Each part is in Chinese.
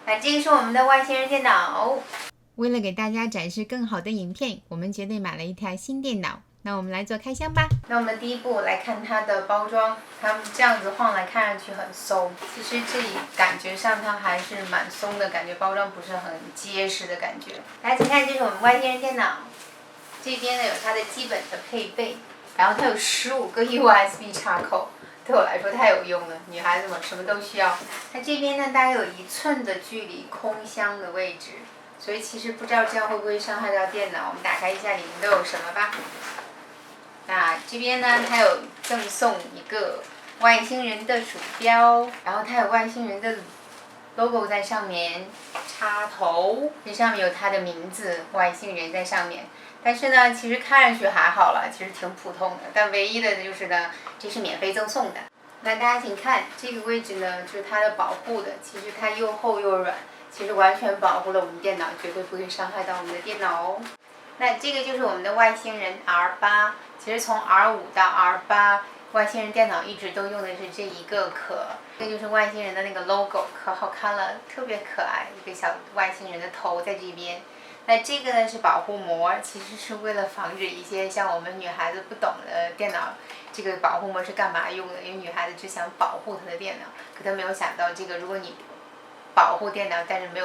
那这个是我们的外星人电脑。为了给大家展示更好的影片，我们决定买了一台新电脑。那我们来做开箱吧。那我们第一步来看它的包装，它这样子晃来看上去很松，其实这里感觉上它还是蛮松的，感觉包装不是很结实的感觉。来，请看，这是我们外星人电脑，这边呢有它的基本的配备，然后它有15个 USB 插口。对我来说太有用了，女孩子嘛什么都需要。它这边呢大概有1寸的距离空箱的位置，所以其实不知道这样会不会伤害到电脑。我们打开一下里面都有什么吧。那这边呢，它有赠送一个外星人的鼠标，然后它有外星人的 logo 在上面，插头，这上面有它的名字，外星人在上面。但是呢，其实看上去还好了，其实挺普通的。但唯一的就是呢，这是免费赠送的。那大家请看这个位置呢，就是它的保护的，其实它又厚又软，其实完全保护了我们电脑，绝对不会伤害到我们的电脑哦。那这个就是我们的外星人 R8， 其实从 R5 到 R8， 外星人电脑一直都用的是这一个壳。这就是外星人的那个 logo， 可好看了，特别可爱，一个小外星人的头在这边。那这个呢是保护膜，其实是为了防止一些像我们女孩子不懂的电脑，这个保护膜是干嘛用的？因为女孩子只想保护她的电脑，可她没有想到这个，如果你保护电脑，但是没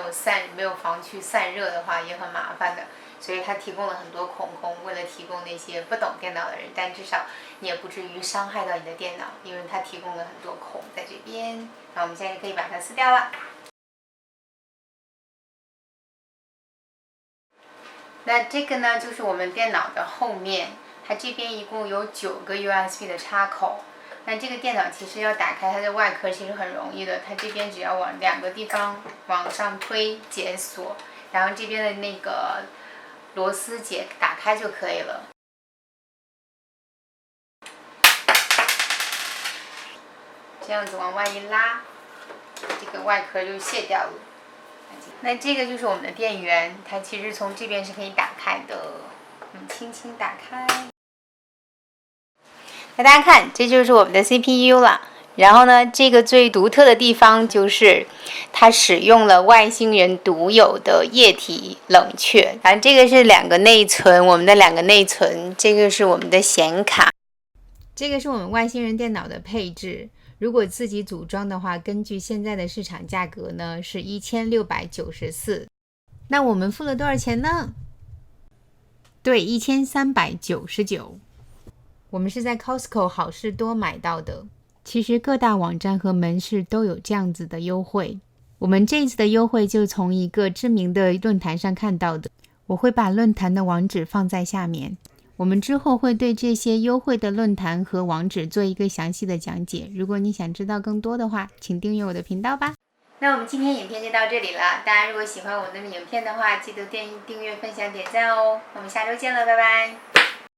有防去散热的话，也很麻烦的。所以它提供了很多孔孔，为了提供那些不懂电脑的人，但至少你也不至于伤害到你的电脑，因为它提供了很多孔在这边。那我们现在可以把它撕掉了。那这个呢，就是我们电脑的后面，它这边一共有9个 USB 的插口。那这个电脑其实要打开它的外壳其实很容易的，它这边只要往2个地方往上推解锁，然后这边的那个螺丝解打开就可以了。这样子往外一拉，这个外壳就卸掉了。那这个就是我们的电源，它其实从这边是可以打开的。轻轻打开。那大家看，这就是我们的 CPU 了。然后呢，这个最独特的地方就是它使用了外星人独有的液体冷却。然后这个是2个内存，我们的2个内存，这个是我们的显卡。这个是我们外星人电脑的配置。如果自己组装的话，根据现在的市场价格呢，是1694。那我们付了多少钱呢？对，1399。我们是在 Costco 好事多买到的。其实各大网站和门市都有这样子的优惠。我们这一次的优惠就从一个知名的论坛上看到的，我会把论坛的网址放在下面。我们之后会对这些优惠的论坛和网址做一个详细的讲解。如果你想知道更多的话，请订阅我的频道吧。那我们今天影片就到这里了。大家如果喜欢我的影片的话，记得订阅、分享、点赞哦。我们下周见了，拜拜。